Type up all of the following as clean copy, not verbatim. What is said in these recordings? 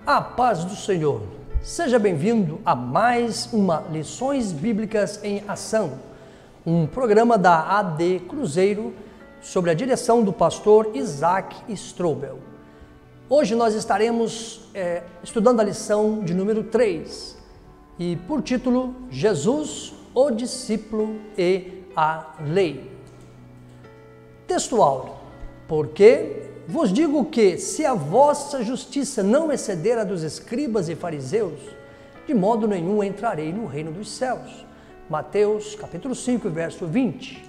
A paz do Senhor. Seja bem-vindo a mais uma Lições Bíblicas em Ação, um programa da AD Cruzeiro sobre a direção do pastor Isaac Strobel. Hoje nós estaremos estudando a lição de número 3 e por título Jesus, o discípulo e a lei. Textual: porque vos digo que, se a vossa justiça não exceder a dos escribas e fariseus, de modo nenhum entrarei no reino dos céus. Mateus capítulo 5, verso 20.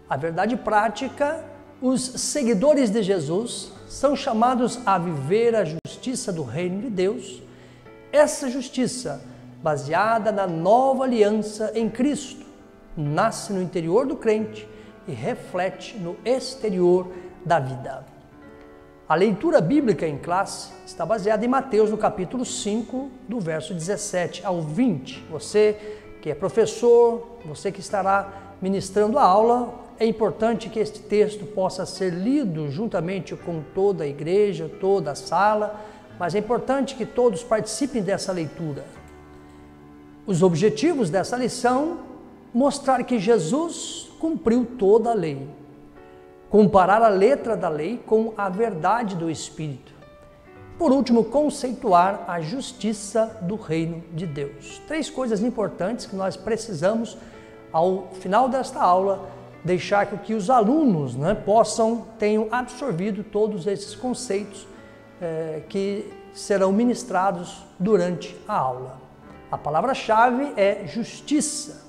A verdade prática: os seguidores de Jesus são chamados a viver a justiça do reino de Deus. Essa justiça, baseada na nova aliança em Cristo, nasce no interior do crente e reflete no exterior da vida. A leitura bíblica em classe está baseada em Mateus, no capítulo 5, do verso 17 ao 20. Você que é professor, você que estará ministrando a aula, é importante que este texto possa ser lido juntamente com toda a igreja, toda a sala, mas é importante que todos participem dessa leitura. Os objetivos dessa lição: mostrar que Jesus cumpriu toda a lei. Comparar a letra da lei com a verdade do Espírito. Por último, conceituar a justiça do reino de Deus. 3 coisas importantes que nós precisamos, ao final desta aula, deixar que os alunos tenham absorvido todos esses conceitos que serão ministrados durante a aula. A palavra-chave é justiça.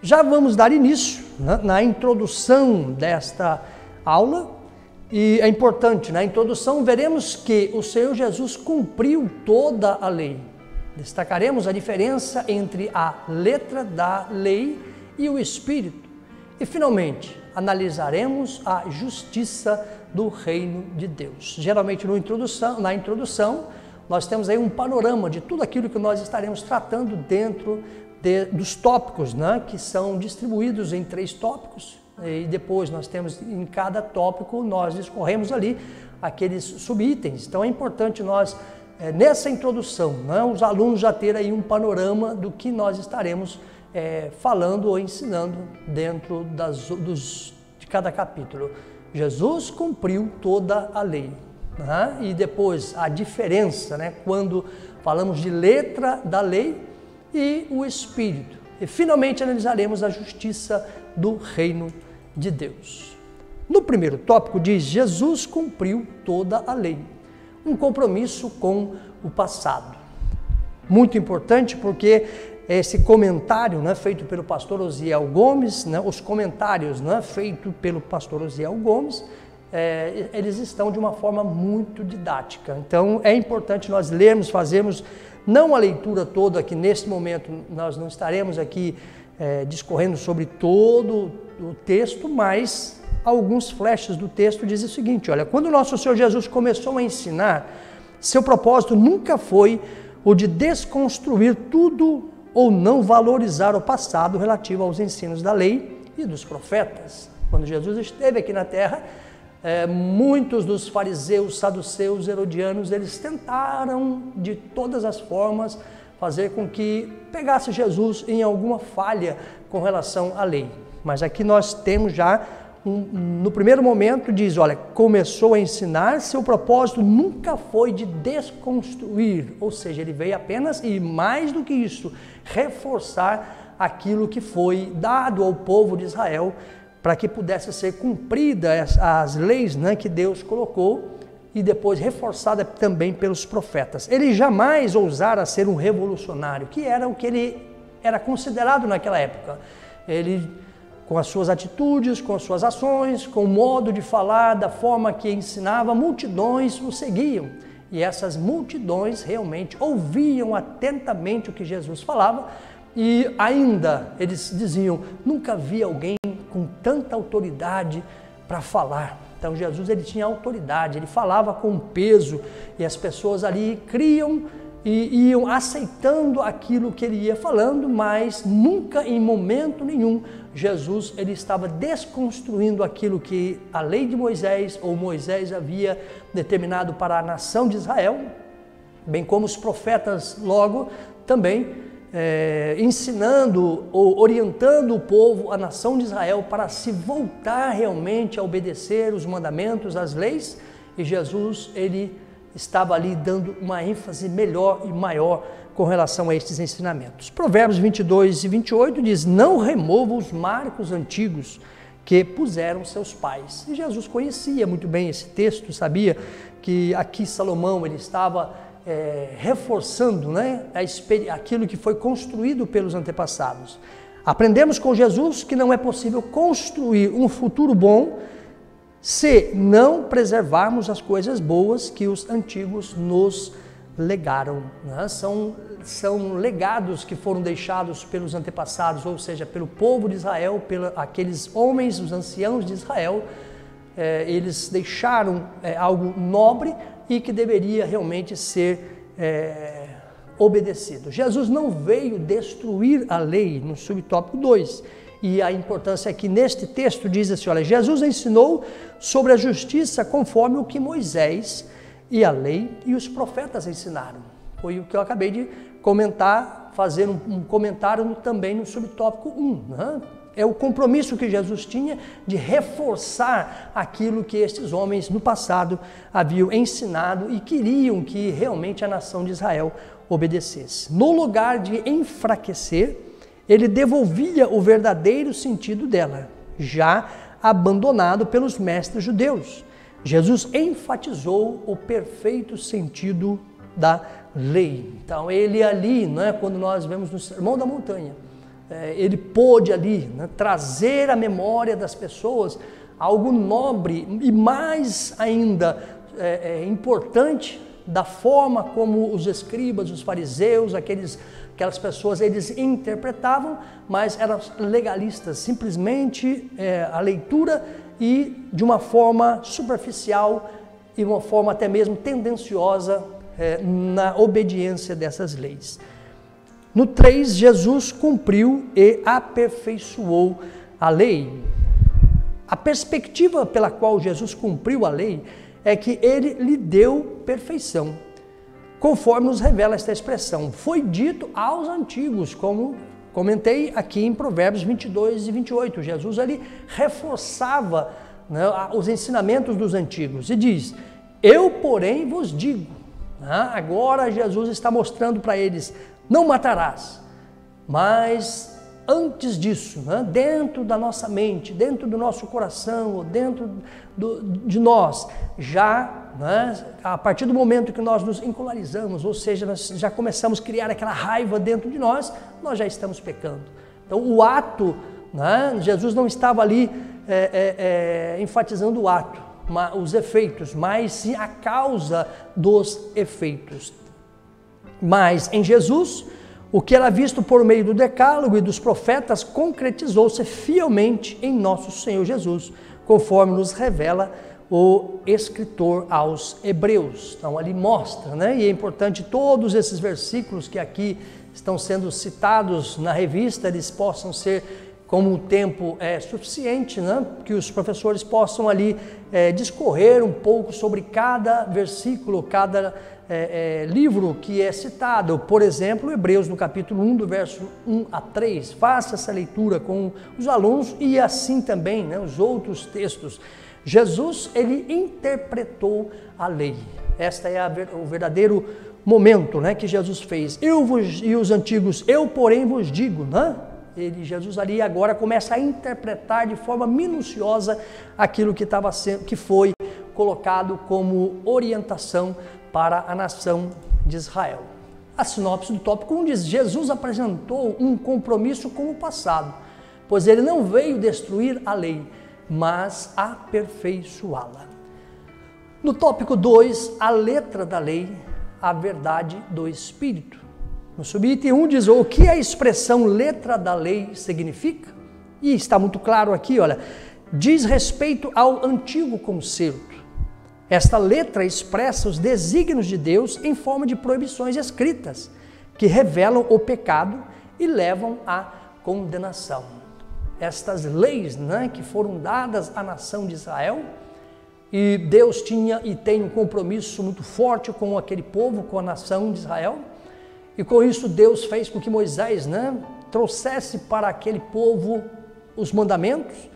Já vamos dar início na introdução desta aula, e é importante, na introdução veremos que o Senhor Jesus cumpriu toda a lei. Destacaremos a diferença entre a letra da lei e o Espírito. E finalmente, analisaremos a justiça do reino de Deus. Geralmente na introdução, nós temos aí um panorama de tudo aquilo que nós estaremos tratando dentro dos tópicos, que são distribuídos em 3 tópicos, e depois nós temos em cada tópico, nós discorremos ali aqueles subitens. Então é importante nós, nessa introdução, os alunos já terem aí um panorama do que nós estaremos falando ou ensinando dentro de cada capítulo. Jesus cumpriu toda a lei. E depois a diferença, quando falamos de letra da lei e o Espírito. E finalmente analisaremos a justiça do reino de Deus. No primeiro tópico diz: Jesus cumpriu toda a lei. Um compromisso com o passado. Muito importante, porque esse comentário feito pelo pastor Osiel Gomes, os comentários feitos pelo pastor Osiel Gomes, eles estão de uma forma muito didática. Então é importante nós lermos, fazermos não a leitura toda, que neste momento nós não estaremos aqui discorrendo sobre todo o texto, mas alguns flashes do texto dizem o seguinte: olha, quando o nosso Senhor Jesus começou a ensinar, seu propósito nunca foi o de desconstruir tudo ou não valorizar o passado relativo aos ensinos da lei e dos profetas. Quando Jesus esteve aqui na terra, muitos dos fariseus, saduceus, herodianos, eles tentaram de todas as formas fazer com que pegasse Jesus em alguma falha com relação à lei. Mas aqui nós temos já, no primeiro momento diz, olha, começou a ensinar, seu propósito nunca foi de desconstruir, ou seja, ele veio apenas, e mais do que isso, reforçar aquilo que foi dado ao povo de Israel, para que pudesse ser cumprida as leis que Deus colocou, e depois reforçada também pelos profetas. Ele jamais ousara ser um revolucionário, que era o que ele era considerado naquela época. Ele, com as suas atitudes, com as suas ações, com o modo de falar, da forma que ensinava, multidões o seguiam. E essas multidões realmente ouviam atentamente o que Jesus falava, e ainda eles diziam: nunca vi alguém com tanta autoridade para falar. Então Jesus, ele tinha autoridade, ele falava com peso, e as pessoas ali criam e iam aceitando aquilo que ele ia falando, mas nunca, em momento nenhum, Jesus ele estava desconstruindo aquilo que a lei de Moisés ou Moisés havia determinado para a nação de Israel, bem como os profetas logo também ensinando ou orientando o povo, a nação de Israel, para se voltar realmente a obedecer os mandamentos, as leis, e Jesus ele estava ali dando uma ênfase melhor e maior com relação a estes ensinamentos. Provérbios 22 e 28 diz: não remova os marcos antigos que puseram seus pais. E Jesus conhecia muito bem esse texto, sabia que aqui Salomão ele estava reforçando, né, aquilo que foi construído pelos antepassados. Aprendemos com Jesus que não é possível construir um futuro bom se não preservarmos as coisas boas que os antigos nos legaram, né? São legados que foram deixados pelos antepassados, ou seja, pelo povo de Israel, aqueles homens, os anciãos de Israel. Eles deixaram algo nobre e que deveria realmente ser obedecido. Jesus não veio destruir a lei, no subtópico 2. E a importância é que neste texto diz assim, olha, Jesus ensinou sobre a justiça conforme o que Moisés e a lei e os profetas ensinaram. Foi o que eu acabei de comentar, fazer um comentário também no subtópico 1. Né? É o compromisso que Jesus tinha de reforçar aquilo que estes homens no passado haviam ensinado e queriam que realmente a nação de Israel obedecesse. No lugar de enfraquecer, ele devolvia o verdadeiro sentido dela, já abandonado pelos mestres judeus. Jesus enfatizou o perfeito sentido da lei. Então, ele ali, né, quando nós vemos no Sermão da Montanha, ele pôde ali, né, trazer à memória das pessoas algo nobre e mais ainda importante da forma como os escribas, os fariseus, aquelas pessoas, eles interpretavam, mas eram legalistas, simplesmente a leitura e de uma forma superficial e uma forma até mesmo tendenciosa na obediência dessas leis. No 3, Jesus cumpriu e aperfeiçoou a lei. A perspectiva pela qual Jesus cumpriu a lei é que ele lhe deu perfeição, conforme nos revela esta expressão. Foi dito aos antigos, como comentei aqui em Provérbios 22 e 28. Jesus ali reforçava, né, os ensinamentos dos antigos e diz: eu, porém, vos digo. Agora Jesus está mostrando para eles: não matarás. Mas antes disso, né, dentro da nossa mente, dentro do nosso coração, dentro de nós, já, né, a partir do momento que nós nos encolarizamos, ou seja, nós já começamos a criar aquela raiva dentro de nós, nós já estamos pecando. Então o ato, né, Jesus não estava ali enfatizando o ato, os efeitos, mas sim a causa dos efeitos. Mas em Jesus, o que era visto por meio do decálogo e dos profetas concretizou-se fielmente em nosso Senhor Jesus, conforme nos revela o escritor aos Hebreus. Então ali mostra, né? E é importante todos esses versículos que aqui estão sendo citados na revista, eles possam ser, como o tempo é suficiente, né, que os professores possam ali discorrer um pouco sobre cada versículo, cada livro que é citado. Por exemplo, Hebreus no capítulo 1, do verso 1 a 3. Faça essa leitura com os alunos e assim também, né, os outros textos. Jesus, ele interpretou a lei. Esta é o verdadeiro momento, né, que Jesus fez. E os antigos, eu porém vos digo, né? Jesus ali agora começa a interpretar de forma minuciosa aquilo que foi colocado como orientação para a nação de Israel. A sinopse do tópico 1 diz: Jesus apresentou um compromisso com o passado, pois ele não veio destruir a lei, mas aperfeiçoá-la. No tópico 2, a letra da lei, a verdade do Espírito. No subitem 1 diz o que a expressão letra da lei significa, e está muito claro aqui, olha, diz respeito ao antigo concerto. Esta letra expressa os desígnios de Deus em forma de proibições escritas, que revelam o pecado e levam à condenação. Estas leis, né, que foram dadas à nação de Israel, e Deus tinha e tem um compromisso muito forte com aquele povo, com a nação de Israel, e com isso Deus fez com que Moisés, né, trouxesse para aquele povo os mandamentos,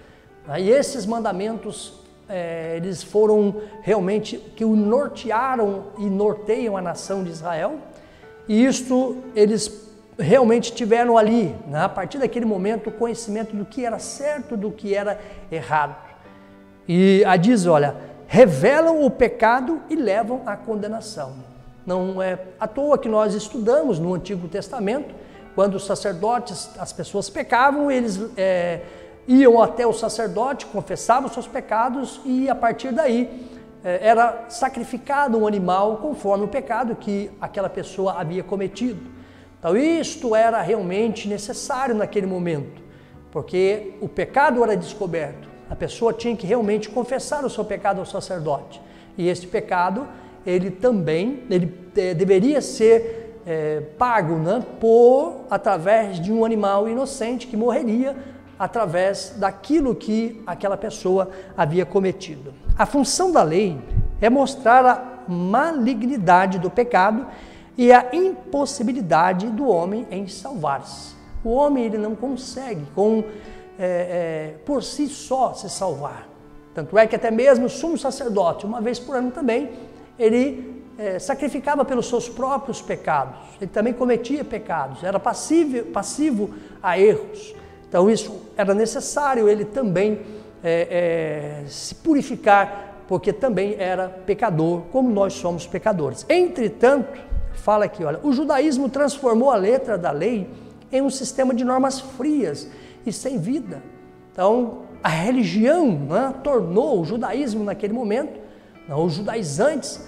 né, e esses mandamentos eles foram realmente que o nortearam e norteiam a nação de Israel, e isto eles realmente tiveram ali, né, a partir daquele momento, o conhecimento do que era certo, do que era errado. E a diz, olha, revelam o pecado e levam à condenação. Não é à toa que nós estudamos no Antigo Testamento, quando os sacerdotes, as pessoas pecavam, eles iam até o sacerdote, confessavam seus pecados e a partir daí era sacrificado um animal conforme o pecado que aquela pessoa havia cometido. Então isto era realmente necessário naquele momento, porque o pecado era descoberto. A pessoa tinha que realmente confessar o seu pecado ao sacerdote. E esse pecado, ele deveria ser pago, né, através de um animal inocente que morreria através daquilo que aquela pessoa havia cometido. A função da lei é mostrar a malignidade do pecado e a impossibilidade do homem em salvar-se. O homem ele não consegue por si só se salvar. Tanto é que até mesmo o sumo sacerdote, uma vez por ano também, ele sacrificava pelos seus próprios pecados. Ele também cometia pecados, era passivo a erros. Então isso era necessário ele também se purificar, porque também era pecador, como nós somos pecadores. Entretanto, fala aqui, olha, o judaísmo transformou a letra da lei em um sistema de normas frias e sem vida. Então, a religião, né, tornou o judaísmo naquele momento, os judaizantes,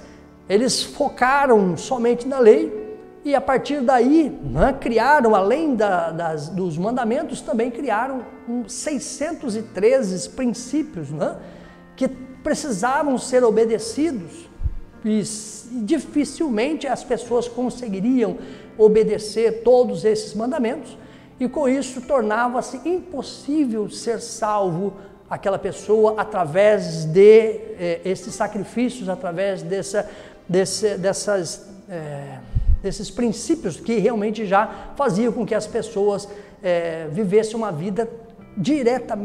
eles focaram somente na lei e a partir daí, né, criaram, além dos mandamentos, também criaram 613 princípios, né, que precisavam ser obedecidos e dificilmente as pessoas conseguiriam obedecer todos esses mandamentos e com isso tornava-se impossível ser salvo aquela pessoa através de esses sacrifícios, através desses princípios que realmente já faziam com que as pessoas vivessem uma vida direta,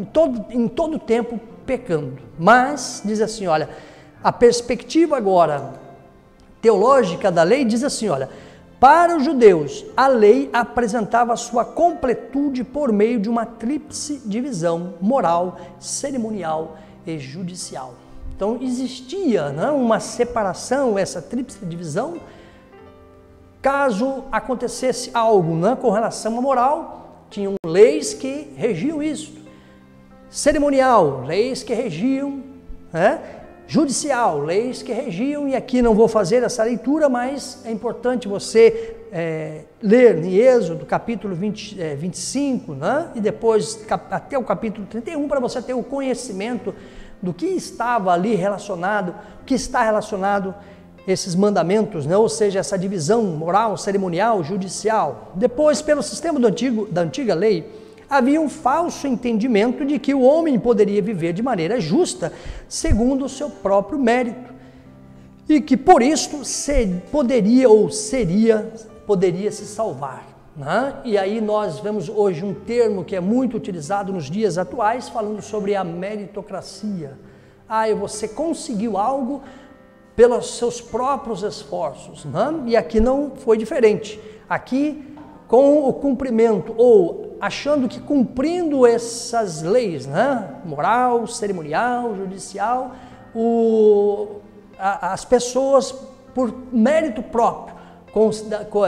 em todo tempo pecando. Mas, diz assim, olha, a perspectiva agora teológica da lei diz assim, olha, para os judeus, a lei apresentava sua completude por meio de uma tríplice divisão moral, cerimonial e judicial. Então existia, né, uma separação, essa tríplice divisão. Caso acontecesse algo, né, com relação à moral, tinham leis que regiam isso. Cerimonial, leis que regiam, né? Judicial, leis que regiam, e aqui não vou fazer essa leitura, mas é importante você ler em Êxodo, capítulo 25, né? E depois até o capítulo 31, para você ter o conhecimento do que estava ali relacionado, que está relacionado esses mandamentos, né? Ou seja, essa divisão moral, cerimonial, judicial. Depois, pelo sistema da antiga lei, havia um falso entendimento de que o homem poderia viver de maneira justa, segundo o seu próprio mérito, e que por isso poderia se salvar, né? E aí nós vemos hoje um termo que é muito utilizado nos dias atuais, falando sobre a meritocracia. Você conseguiu algo pelos seus próprios esforços, né? E aqui não foi diferente. Aqui, com o cumprimento, ou achando que cumprindo essas leis, né, moral, cerimonial, judicial, as pessoas, por mérito próprio,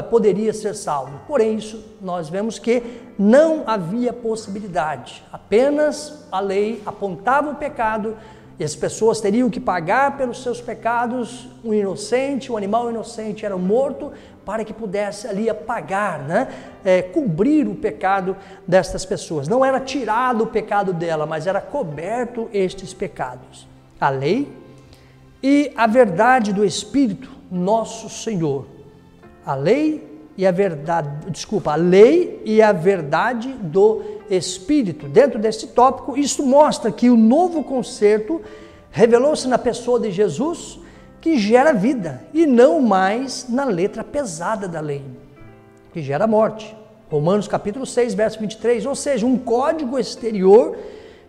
poderia ser salvo. Porém, isso nós vemos que não havia possibilidade. Apenas a lei apontava o pecado e as pessoas teriam que pagar pelos seus pecados. Um animal inocente era morto para que pudesse ali apagar, né? Cobrir o pecado destas pessoas. Não era tirado o pecado dela, mas era coberto estes pecados. A lei e a verdade do Espírito, nosso Senhor. A lei e a verdade do Espírito. Dentro deste tópico, isso mostra que o novo concerto revelou-se na pessoa de Jesus, que gera vida, e não mais na letra pesada da lei, que gera morte. Romanos capítulo 6, verso 23, ou seja, um código exterior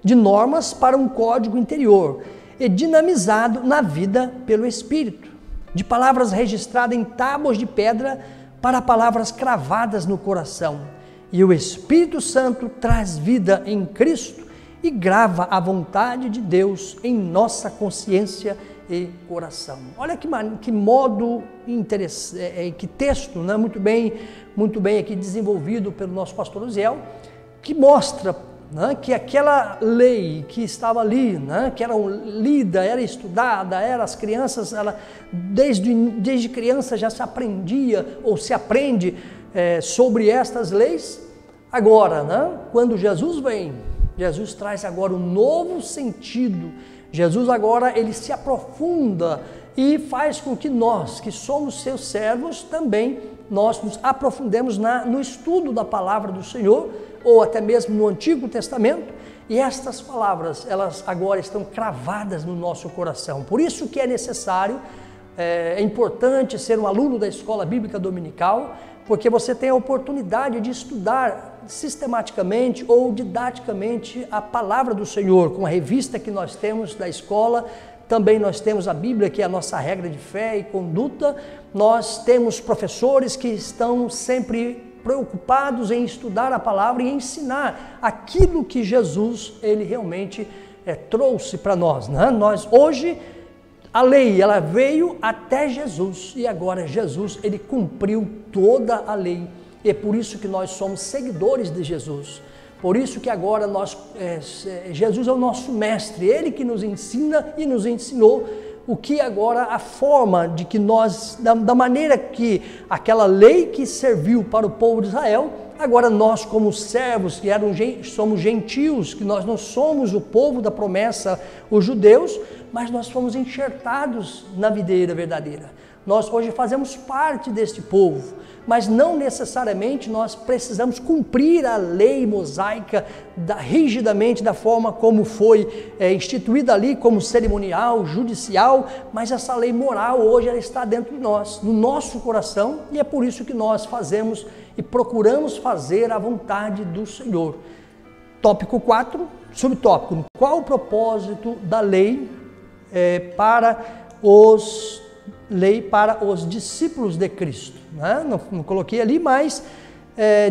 de normas para um código interior, e dinamizado na vida pelo Espírito, de palavras registradas em tábuas de pedra para palavras cravadas no coração. E o Espírito Santo traz vida em Cristo e grava a vontade de Deus em nossa consciência e coração. Olha que modo interessante, que texto, né? muito bem aqui desenvolvido pelo nosso pastor Uziel, que mostra, né, que aquela lei que estava ali, né, que era lida, era estudada, as crianças, desde criança já se aprendia ou se aprende sobre estas leis. Agora, né, quando Jesus vem, Jesus traz agora um novo sentido. Jesus agora ele se aprofunda e faz com que nós, que somos seus servos, também nós nos aprofundemos no estudo da palavra do Senhor, ou até mesmo no Antigo Testamento, e estas palavras, elas agora estão cravadas no nosso coração. Por isso que é necessário, é importante ser um aluno da Escola Bíblica Dominical, porque você tem a oportunidade de estudar sistematicamente ou didaticamente a palavra do Senhor, com a revista que nós temos da escola. Também nós temos a Bíblia, que é a nossa regra de fé e conduta. Nós temos professores que estão sempre preocupados em estudar a palavra e ensinar aquilo que Jesus ele realmente trouxe para nós, né? Nós hoje, a lei, ela veio até Jesus, e agora Jesus, ele cumpriu toda a lei, e é por isso que nós somos seguidores de Jesus. Por isso que agora Jesus é o nosso mestre, ele que nos ensina e nos ensinou o que agora a forma de que nós, da maneira que aquela lei que serviu para o povo de Israel, agora nós como servos, que somos gentios, que nós não somos o povo da promessa, os judeus, mas nós fomos enxertados na videira verdadeira. Nós hoje fazemos parte deste povo, mas não necessariamente nós precisamos cumprir a lei mosaica rigidamente da forma como foi instituída ali como cerimonial, judicial, mas essa lei moral hoje ela está dentro de nós, no nosso coração, e é por isso que nós fazemos e procuramos fazer a vontade do Senhor. Tópico 4, subtópico: qual o propósito da lei para os discípulos de Cristo? Né? Não coloquei ali, mas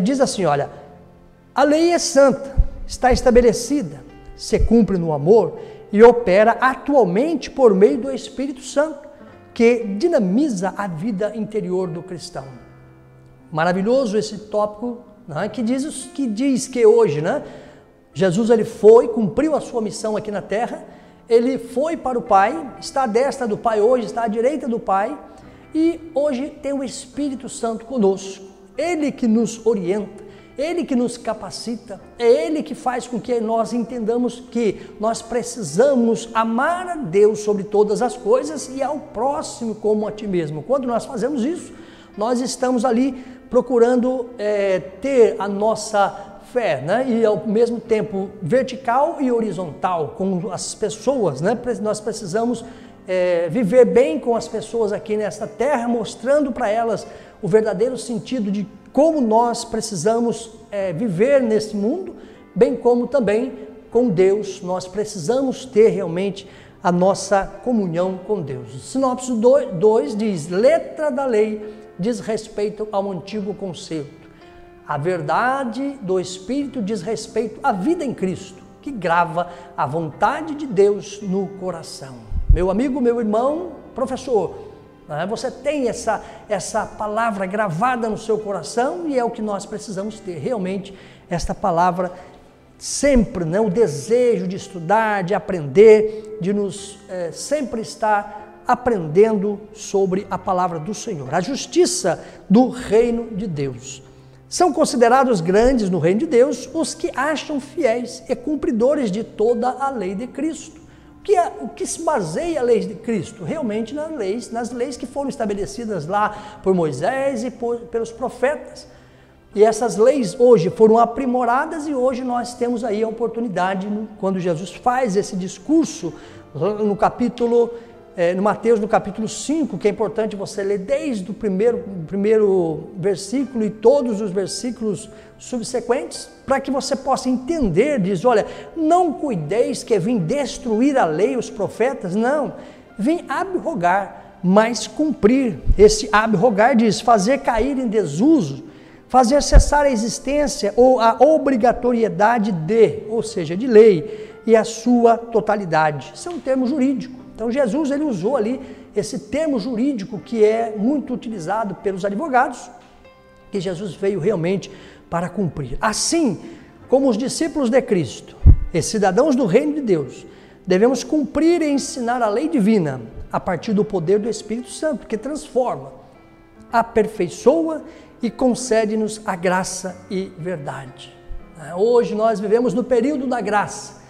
diz assim, olha, a lei é santa, está estabelecida, se cumpre no amor e opera atualmente por meio do Espírito Santo, que dinamiza a vida interior do cristão. Maravilhoso esse tópico, né? que diz que hoje, né? Jesus ele cumpriu a sua missão aqui na terra, ele foi para o Pai, está à destra do Pai hoje, está à direita do Pai, e hoje tem o Espírito Santo conosco. Ele que nos orienta, Ele que nos capacita, é Ele que faz com que nós entendamos que nós precisamos amar a Deus sobre todas as coisas e ao próximo como a ti mesmo. Quando nós fazemos isso, nós estamos ali procurando ter a nossa fé, né? E ao mesmo tempo vertical e horizontal com as pessoas, né? Nós precisamos viver bem com as pessoas aqui nesta terra, mostrando para elas o verdadeiro sentido de como nós precisamos viver nesse mundo, bem como também com Deus. Nós precisamos ter realmente a nossa comunhão com Deus. Sinopse 2 diz: letra da lei diz respeito ao antigo conceito. A verdade do Espírito diz respeito à vida em Cristo, que grava a vontade de Deus no coração. Meu amigo, meu irmão, professor, você tem essa palavra gravada no seu coração e é o que nós precisamos ter, realmente, esta palavra sempre, né? O desejo de estudar, de aprender, de nos sempre estar aprendendo sobre a palavra do Senhor. A justiça do reino de Deus. São considerados grandes no reino de Deus os que acham fiéis e cumpridores de toda a lei de Cristo. O o que se baseia a lei de Cristo? Realmente nas leis que foram estabelecidas lá por Moisés e pelos profetas. E essas leis hoje foram aprimoradas e hoje nós temos aí a oportunidade, quando Jesus faz esse discurso no Mateus, no capítulo 5, que é importante você ler desde o primeiro versículo e todos os versículos subsequentes, para que você possa entender, diz, olha, não cuideis que vim destruir a lei e os profetas, não, vim abrogar, mas cumprir. Esse abrogar diz, fazer cair em desuso, fazer cessar a existência ou a obrigatoriedade ou seja, de lei e a sua totalidade. Isso é um termo jurídico. Então Jesus ele usou ali esse termo jurídico que é muito utilizado pelos advogados, que Jesus veio realmente para cumprir. Assim como os discípulos de Cristo e cidadãos do reino de Deus, devemos cumprir e ensinar a lei divina a partir do poder do Espírito Santo, que transforma, aperfeiçoa e concede-nos a graça e verdade. Hoje nós vivemos no período da graça.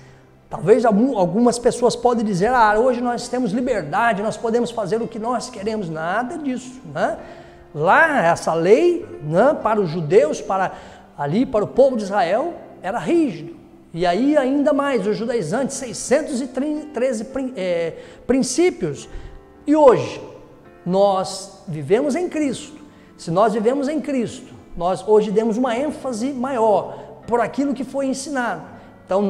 Talvez algumas pessoas podem dizer, hoje nós temos liberdade, nós podemos fazer o que nós queremos. Nada disso, né? Lá, essa lei, né, para os judeus, para o povo de Israel, era rígido. E aí ainda mais, os judaizantes, 613 princípios. E hoje, nós vivemos em Cristo. Se nós vivemos em Cristo, nós hoje demos uma ênfase maior por aquilo que foi ensinado. Então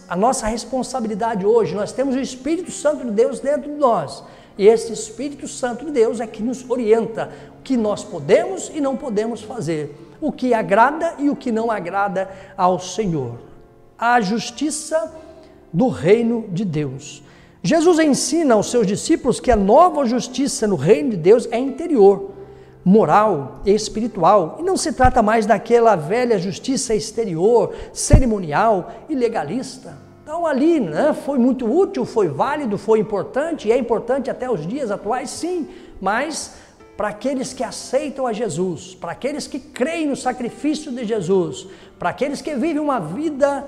a nossa responsabilidade hoje, nós temos o Espírito Santo de Deus dentro de nós. E esse Espírito Santo de Deus é que nos orienta o que nós podemos e não podemos fazer, o que agrada e o que não agrada ao Senhor. A justiça do reino de Deus. Jesus ensina aos seus discípulos que a nova justiça no reino de Deus é interior, moral e espiritual, e não se trata mais daquela velha justiça exterior, cerimonial e legalista. Então ali, né, foi muito útil, foi válido, foi importante, e é importante até os dias atuais, sim, mas para aqueles que aceitam a Jesus, para aqueles que creem no sacrifício de Jesus, para aqueles que vivem uma vida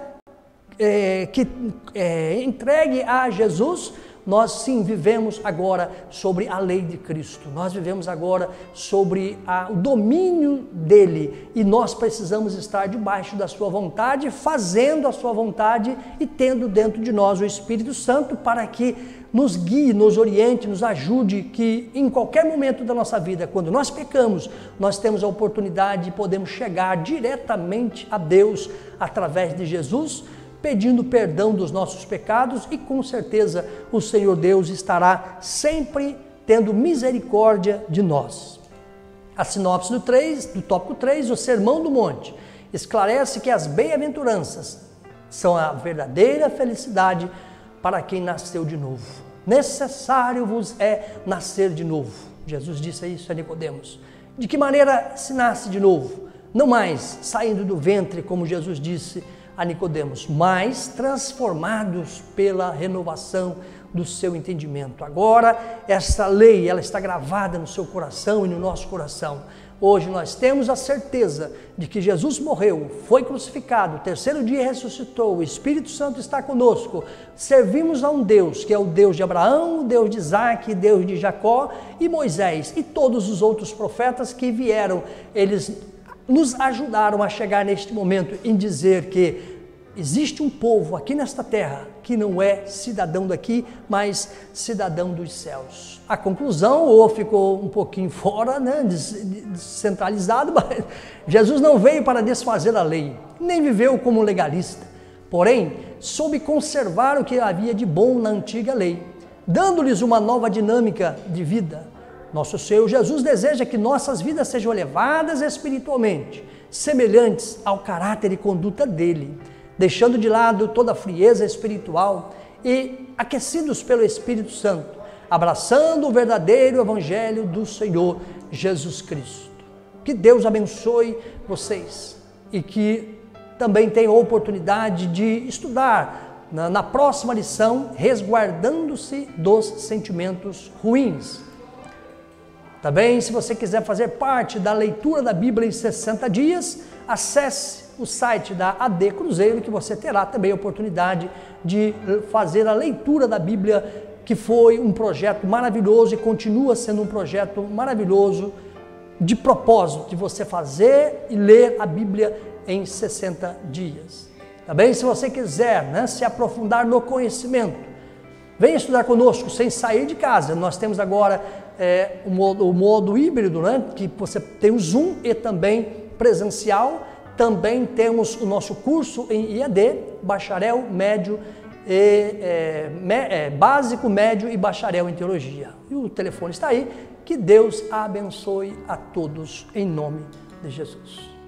entregue a Jesus, nós sim vivemos agora sobre a lei de Cristo, nós vivemos agora sobre o domínio dele e nós precisamos estar debaixo da sua vontade, fazendo a sua vontade e tendo dentro de nós o Espírito Santo para que nos guie, nos oriente, nos ajude, que em qualquer momento da nossa vida, quando nós pecamos, nós temos a oportunidade de podermos chegar diretamente a Deus através de Jesus, pedindo perdão dos nossos pecados e com certeza o Senhor Deus estará sempre tendo misericórdia de nós. A sinopse do tópico 3, o Sermão do Monte, esclarece que as bem-aventuranças são a verdadeira felicidade para quem nasceu de novo. Necessário vos é nascer de novo. Jesus disse isso a Nicodemos. De que maneira se nasce de novo? Não mais saindo do ventre, como Jesus disse a Nicodemos, mas transformados pela renovação do seu entendimento. Agora, essa lei, ela está gravada no seu coração e no nosso coração. Hoje nós temos a certeza de que Jesus morreu, foi crucificado, terceiro dia ressuscitou, o Espírito Santo está conosco. Servimos a um Deus, que é o Deus de Abraão, o Deus de Isaac, Deus de Jacó e Moisés e todos os outros profetas que vieram. Eles nos ajudaram a chegar neste momento em dizer que existe um povo aqui nesta terra que não é cidadão daqui, mas cidadão dos céus. A conclusão, ou ficou um pouquinho fora, né, descentralizado, mas Jesus não veio para desfazer a lei, nem viveu como legalista. Porém, soube conservar o que havia de bom na antiga lei, dando-lhes uma nova dinâmica de vida. Nosso Senhor Jesus deseja que nossas vidas sejam elevadas espiritualmente, semelhantes ao caráter e conduta dele, deixando de lado toda a frieza espiritual e aquecidos pelo Espírito Santo, abraçando o verdadeiro Evangelho do Senhor Jesus Cristo. Que Deus abençoe vocês e que também tenham a oportunidade de estudar na próxima lição, resguardando-se dos sentimentos ruins. Também, se você quiser fazer parte da leitura da Bíblia em 60 dias, acesse o site da AD Cruzeiro, que você terá também a oportunidade de fazer a leitura da Bíblia, que foi um projeto maravilhoso e continua sendo um projeto maravilhoso de propósito, de você fazer e ler a Bíblia em 60 dias. Tá bem? Se você quiser, né, se aprofundar no conhecimento, venha estudar conosco sem sair de casa. Nós temos agora o modo híbrido, né, que você tem o Zoom e também presencial. Também temos o nosso curso em IAD, bacharel, médio, básico, médio e bacharel em teologia. E o telefone está aí. Que Deus abençoe a todos em nome de Jesus.